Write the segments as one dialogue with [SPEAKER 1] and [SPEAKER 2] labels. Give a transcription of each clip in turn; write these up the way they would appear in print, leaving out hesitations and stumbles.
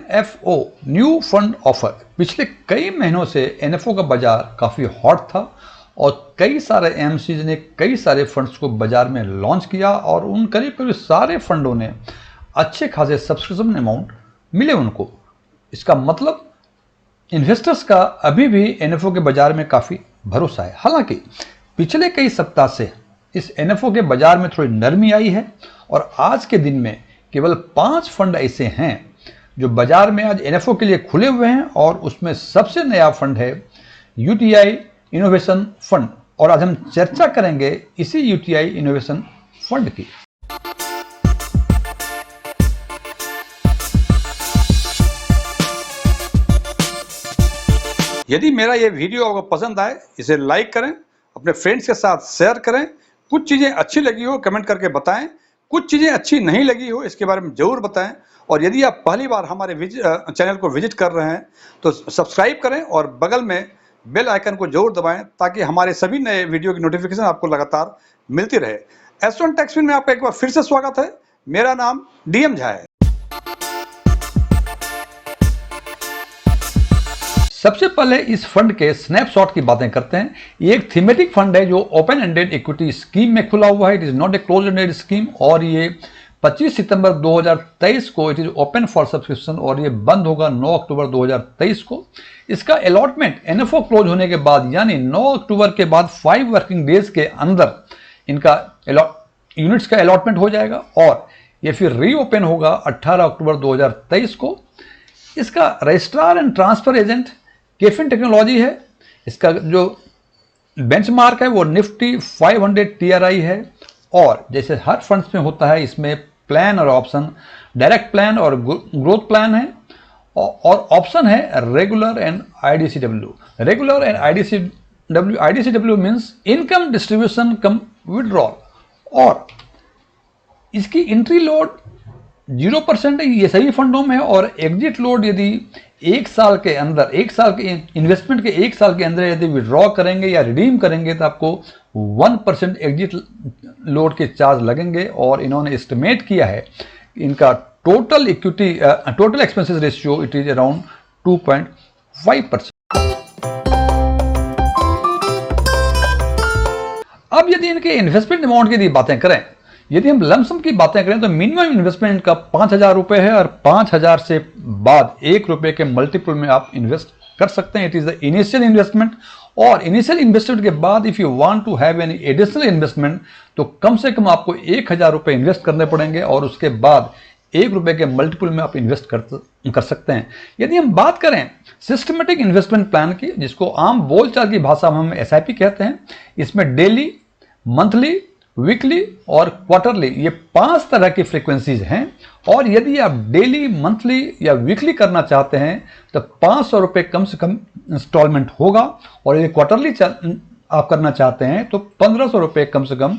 [SPEAKER 1] NFO new fund offer. पिछले कई महीनों से NFO का बाजार काफ़ी हॉट था और कई सारे एमसीज ने कई सारे फंड्स को बाजार में लॉन्च किया और उन करीब सारे फंडों ने अच्छे खासे सब्सक्रिप्शन अमाउंट मिले उनको। इसका मतलब इन्वेस्टर्स का अभी भी NFO के बाजार में काफ़ी भरोसा है। हालांकि पिछले कई सप्ताह से इस NFO के बाजार में थोड़ी नरमी आई है और आज के दिन में केवल 5 फंड ऐसे हैं जो बाजार में आज NFO के लिए खुले हुए हैं और उसमें सबसे नया फंड है UTI इनोवेशन फंड और आज हम चर्चा करेंगे इसी UTI इनोवेशन फंड की। यदि मेरा ये वीडियो आपको पसंद आए इसे लाइक करें, अपने फ्रेंड्स के साथ शेयर करें। कुछ चीज़ें अच्छी लगी हो कमेंट करके बताएं, कुछ चीज़ें अच्छी नहीं लगी हो इसके बारे में ज़रूर बताएं। और यदि आप पहली बार हमारे चैनल को विजिट कर रहे हैं तो सब्सक्राइब करें और बगल में बेल आइकन को जरूर दबाएं ताकि हमारे सभी नए वीडियो की नोटिफिकेशन आपको लगातार मिलती रहे। S1 टेक्सविन में आपका एक बार फिर से स्वागत है। मेरा नाम DM झा है। सबसे पहले इस फंड के स्नैपशॉट की बातें करते हैं। ये एक थीमेटिक फंड है जो ओपन एंडेड इक्विटी स्कीम में खुला हुआ है। It is not a close ended scheme और ये 25 सितंबर 2023 को it is open for subscription और ये बंद होगा 9 अक्टूबर 2023 को। इसका अलॉटमेंट NFO क्लोज होने के बाद यानी 9 अक्टूबर के बाद 5 वर्किंग डेज के अंदर इनका यूनिट्स का अलॉटमेंट हो जाएगा और ये फिर रीओपन होगा 18 अक्टूबर 2023 को। इसका registrar and transfer agent KFin technology है। इसका जो बेंचमार्क है वो निफ्टी 500 TRI है और जैसे हर फंड्स में होता है इसमें प्लान और ऑप्शन, डायरेक्ट प्लान और ग्रोथ प्लान है और ऑप्शन है regular and IDCW। Regular and IDCW means income distribution come withdrawal और इसकी एंट्री लोड 0% है ये सभी फंडों में है और एग्जिट लोड यदि 1 साल के अंदर 1 साल के इन्वेस्टमेंट के 1 साल के अंदर यदि विड्रॉ करेंगे या रिडीम करेंगे तो आपको 1% एग्जिट लोड के चार्ज लगेंगे और इन्होंने एस्टिमेट किया है इनका total equity total expenses ratio it is around 2.5%। अब यदि इनके इन्वेस्टमेंट अमाउंट की यदि बातें करें, यदि हम लमसम की बातें करें तो मिनिमम इन्वेस्टमेंट का 5,000 रुपए है और 5,000 से बाद 1 रुपए के मल्टीपल में आप इन्वेस्ट कर सकते हैं। It is the initial investment और इनिशियल इन्वेस्टमेंट के बाद if you want to have any additional investment तो कम से कम आपको 1,000 रुपए इन्वेस्ट करने पड़ेंगे और उसके बाद 1 रुपए के मल्टीपल में आप इन्वेस्ट कर सकते हैं। यदि हम बात करें सिस्टमेटिक इन्वेस्टमेंट प्लान की जिसको आम बोलचाल की भाषा में हम SIP कहते हैं, इसमें डेली, मंथली, वीकली और क्वार्टरली ये 5 तरह की फ्रीक्वेंसीज हैं और यदि आप डेली, मंथली या वीकली करना चाहते हैं तो 500 रुपये कम से कम इंस्टॉलमेंट होगा और यदि क्वार्टरली आप करना चाहते हैं तो 1,500 रुपये कम से कम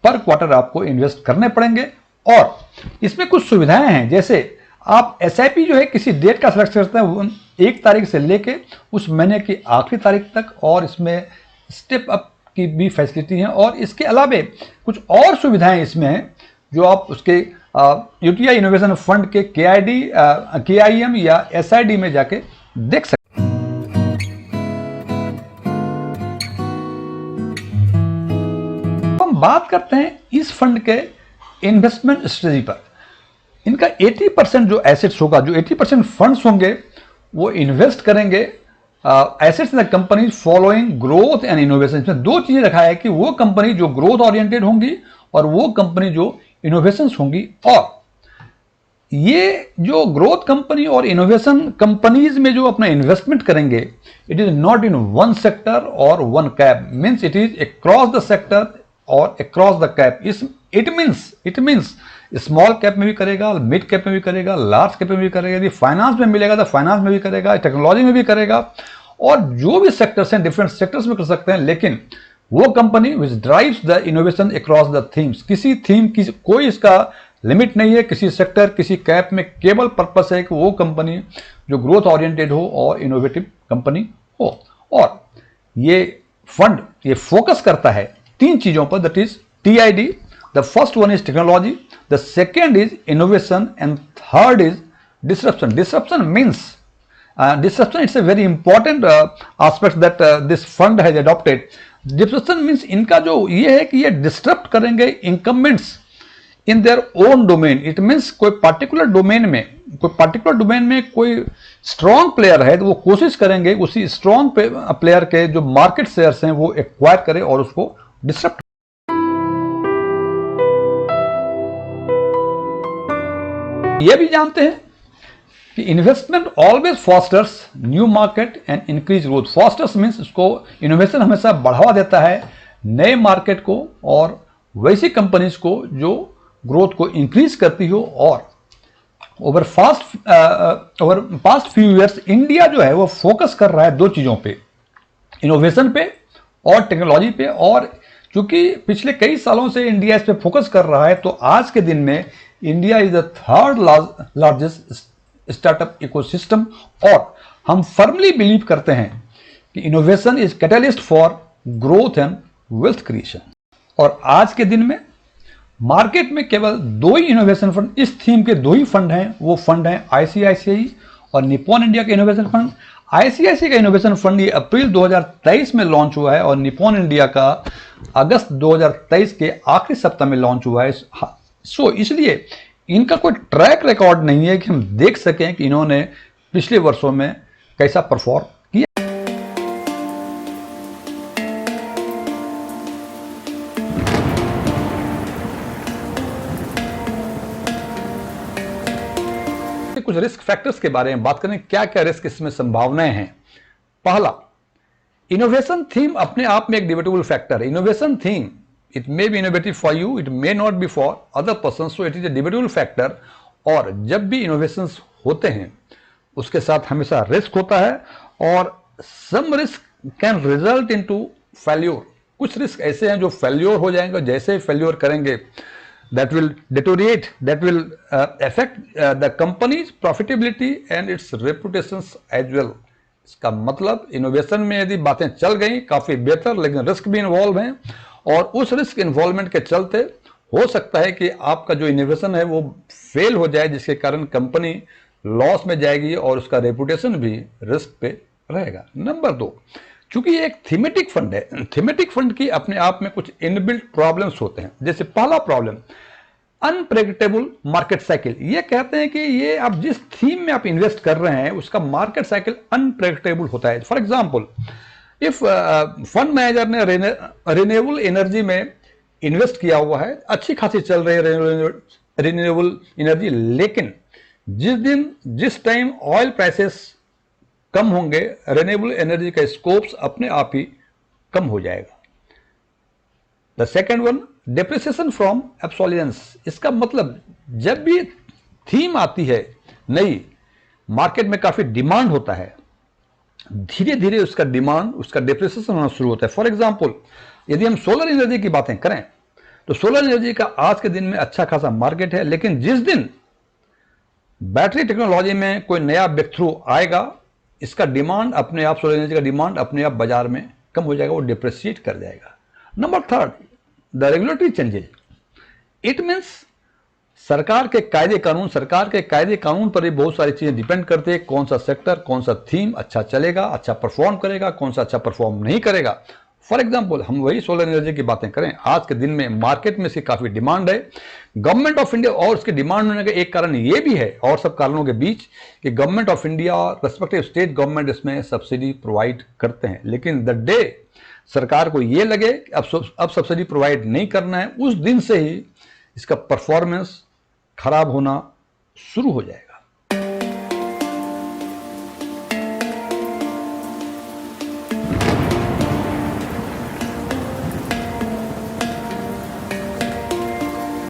[SPEAKER 1] पर क्वार्टर आपको इन्वेस्ट करने पड़ेंगे। और इसमें कुछ सुविधाएं हैं जैसे आप SIP जो है किसी डेट का सिलेक्ट करते हैं 1 तारीख से लेके उस महीने की आखिरी तारीख तक और इसमें स्टेप अप की भी फैसिलिटी है और इसके अलावे कुछ और सुविधाएं इसमें हैं जो आप उसके UTI इनोवेशन फंड के KIM या SID में जाके देख सकते हैं। हम बात करते हैं इस फंड के इन्वेस्टमेंट स्ट्रेटजी पर। इनका 80% जो एसेट्स होगा, जो 80% फंड्स होंगे वो इन्वेस्ट करेंगे assets in the company following growth and innovation. इसमें 2 चीजें रखा है कि वो कंपनी जो ग्रोथ ओरिएंटेड होंगी और वो कंपनी जो इनोवेशंस होंगी। और ये जो ग्रोथ कंपनी और इनोवेशन कंपनीज में जो अपना इन्वेस्टमेंट करेंगे it is not in one sector और one cap, means it is across the sector और across the cap. It means small cap में भी करेगा, मिड कैप में भी करेगा, लार्ज कैप में भी करेगा, यदि फाइनेंस में मिलेगा तो फाइनेंस में भी करेगा, टेक्नोलॉजी में भी करेगा और जो भी सेक्टर्स हैं डिफरेंट सेक्टर्स में कर सकते हैं। लेकिन वो company which drives the innovation across the themes, किसी थीम की कोई इसका लिमिट नहीं है, किसी सेक्टर किसी कैप में केवल पर्पस है कि वो कंपनी जो ग्रोथ ओरिएंटेड हो और इनोवेटिव कंपनी हो। और ये फंड ये फोकस करता है 3 चीजों पर, that is TID, the first one is technology, the second is innovation and third is Disruption means disruption. It's a very important aspect that this fund has adopted. Disruption means इनका जो ये है कि ये डिस्टर्ब करेंगे incumbents in their own domain. It means कोई particular domain में कोई स्ट्रॉन्ग प्लेयर है तो वो कोशिश करेंगे उसी स्ट्रॉन्ग प्लेयर के जो मार्केट शेयर्स हैं वो एक्वायर करे और उसको डिस्टर्ब। ये भी जानते हैं कि investment always fosters new market and increase growth. Fosters means उसको इनोवेशन हमेशा बढ़ावा देता है नए मार्केट को और वैसी कंपनीज को जो ग्रोथ को इंक्रीज करती हो। और over past few years India जो है वो फोकस कर रहा है दो चीजों पे, इनोवेशन पे और टेक्नोलॉजी पे। और चूंकि पिछले कई सालों से इंडिया इस पे फोकस कर रहा है तो आज के दिन में India is the third largest startup ecosystem. और हम फर्मली बिलीव करते हैं कि innovation is catalyst for growth and wealth creation. और आज के दिन में मार्केट में केवल दो ही इनोवेशन फंड, इस थीम के दो ही फंड हैं। वो फंड हैं आईसीआईसीआई और निप्पॉन इंडिया के इनोवेशन फंड। आईसीआईसीआई का इनोवेशन फंड ये अप्रैल 2023 में लॉन्च हुआ है और निप्पॉन इंडिया का अगस्त 2023 के आखिरी सप्ताह में लॉन्च हुआ है। सो इसलिए इनका कोई ट्रैक रिकॉर्ड नहीं है कि हम देख सकें कि इन्होंने पिछले वर्षों में कैसा परफॉर्म किया। कुछ रिस्क फैक्टर्स के बारे में बात करें, क्या क्या रिस्क इसमें संभावनाएं हैं। पहला, इनोवेशन थीम अपने आप में एक डिबेटेबल फैक्टर है। Innovation theme it may be innovative for you, it may not be for other persons, so it is a debatable factor। और जब भी innovations होते हैं उसके साथ हमेशा रिस्क होता है और some risk can result into failure। कुछ रिस्क ऐसे हैं जो फेल्योर हो जाएंगे, जैसे ही फेल्योर करेंगे that will deteriorate, that will affect the company's profitability and its reputations as well। इसका मतलब इनोवेशन में यदि बातें चल गई काफी बेहतर, लेकिन रिस्क भी इन्वॉल्व हैं और उस रिस्क इन्वॉल्वमेंट के चलते हो सकता है कि आपका जो इनोवेशन है वो फेल हो जाए, जिसके कारण कंपनी लॉस में जाएगी और उसका रेपुटेशन भी रिस्क पे रहेगा। नंबर 2, चूंकि ये एक थीमेटिक फंड है, थीमेटिक फंड की अपने आप में कुछ इनबिल्ट प्रॉब्लम्स होते हैं। जैसे पहला प्रॉब्लम, अनप्रेडिक्टेबल मार्केट साइकिल। ये कहते हैं कि ये आप जिस थीम में आप इन्वेस्ट कर रहे हैं उसका मार्केट साइकिल अनप्रेडिक्टेबल होता है। For example, if fund manager ने रिन्यूएबल एनर्जी में इन्वेस्ट किया हुआ है, अच्छी खासी चल रही है रिन्यूएबल एनर्जी, लेकिन जिस टाइम ऑयल प्राइसेस कम होंगे रिन्यूएबल एनर्जी का स्कोप्स अपने आप ही कम हो जाएगा। The second one, depreciation from absolutions. इसका मतलब जब भी थीम आती है नई, मार्केट में काफी डिमांड होता है, धीरे धीरे उसका डिमांड, उसका डेप्रिसिएशन होना शुरू होता है। फॉर एग्जांपल, यदि हम सोलर एनर्जी की बातें करें तो सोलर एनर्जी का आज के दिन में अच्छा खासा मार्केट है, लेकिन जिस दिन बैटरी टेक्नोलॉजी में कोई नया ब्रेक थ्रू आएगा, इसका डिमांड अपने आप, सोलर एनर्जी का डिमांड अपने आप बाजार में कम हो जाएगा, वो डिप्रिशिएट कर जाएगा। Number 3, the regulatory changes. It means सरकार के कायदे कानून पर भी बहुत सारी चीजें डिपेंड करते हैं। कौन सा सेक्टर, कौन सा थीम अच्छा चलेगा, अच्छा परफॉर्म करेगा, कौन सा अच्छा परफॉर्म नहीं करेगा। फॉर एग्जांपल, हम वही सोलर एनर्जी की बातें करें, आज के दिन में मार्केट में इसकी काफी डिमांड है। गवर्नमेंट ऑफ इंडिया, और उसकी डिमांड होने का एक कारण ये भी है और सब कारणों के बीच कि गवर्नमेंट ऑफ इंडिया और रेस्पेक्टिव स्टेट गवर्नमेंट इसमें सब्सिडी प्रोवाइड करते हैं। लेकिन द डे सरकार को ये लगे कि अब सब्सिडी प्रोवाइड नहीं करना है, उस दिन से ही इसका परफॉर्मेंस खराब होना शुरू हो जाएगा।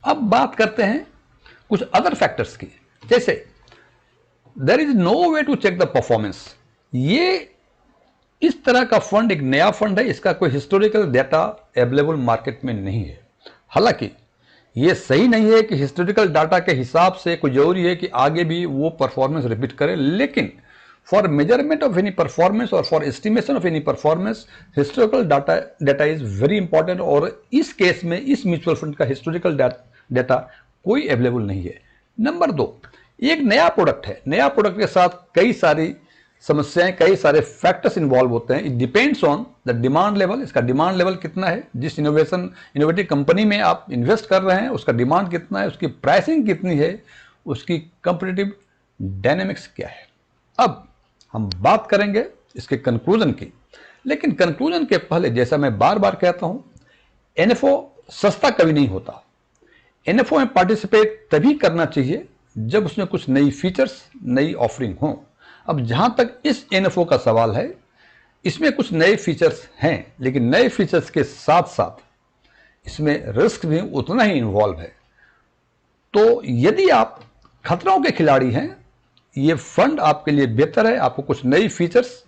[SPEAKER 1] अब बात करते हैं कुछ अदर फैक्टर्स की, जैसे there is no way to check the performance. ये इस तरह का फंड एक नया फंड है, इसका कोई हिस्टोरिकल डाटा अवेलेबल मार्केट में नहीं है। हालांकि ये सही नहीं है कि हिस्टोरिकल डाटा के हिसाब से कोई जरूरी है कि आगे भी वो परफॉर्मेंस रिपीट करे, लेकिन for measurement of any performance और for estimation of any performance historical data is very important. और इस केस में इस म्यूचुअल फंड का हिस्टोरिकल डाटा कोई अवेलेबल नहीं है। नंबर 2, ये एक नया प्रोडक्ट है, नया प्रोडक्ट के साथ कई सारी समस्याएं, कई सारे फैक्टर्स इन्वॉल्व होते हैं। It depends on the demand level, इसका डिमांड लेवल कितना है, जिस इनोवेटिव कंपनी में आप इन्वेस्ट कर रहे हैं उसका डिमांड कितना है, उसकी प्राइसिंग कितनी है, उसकी कंपिटिटिव डायनेमिक्स क्या है। अब हम बात करेंगे इसके कंक्लूजन की, लेकिन कंक्लूजन के पहले जैसा मैं बार बार कहता हूं, एनएफओ सस्ता कभी नहीं होता। एनएफओ में पार्टिसिपेट तभी करना चाहिए जब उसमें कुछ नई फीचर्स, नई ऑफरिंग हो। अब जहां तक इस एनएफओ का सवाल है, इसमें कुछ नए फीचर्स हैं, लेकिन नए फीचर्स के साथ साथ इसमें रिस्क भी उतना ही इन्वॉल्व है। तो यदि आप खतरों के खिलाड़ी हैं, ये फंड आपके लिए बेहतर है। आपको कुछ नई फीचर्स,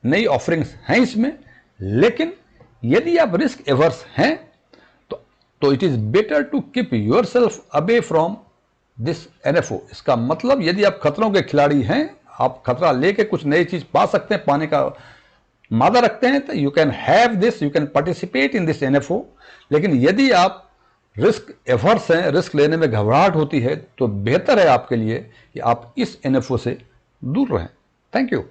[SPEAKER 1] नई ऑफरिंग्स हैं इसमें, लेकिन यदि आप रिस्क एवर्स हैं तो it is better to keep yourself away from this NFO. इसका मतलब यदि आप खतरों के खिलाड़ी हैं, आप खतरा लेके कुछ नई चीज पा सकते हैं, पाने का मादा रखते हैं, तो you can have this, you can participate in this NFO. लेकिन यदि आप रिस्क एवर्स हैं, रिस्क लेने में घबराहट होती है, तो बेहतर है आपके लिए कि आप इस एनएफओ से दूर रहें। Thank you.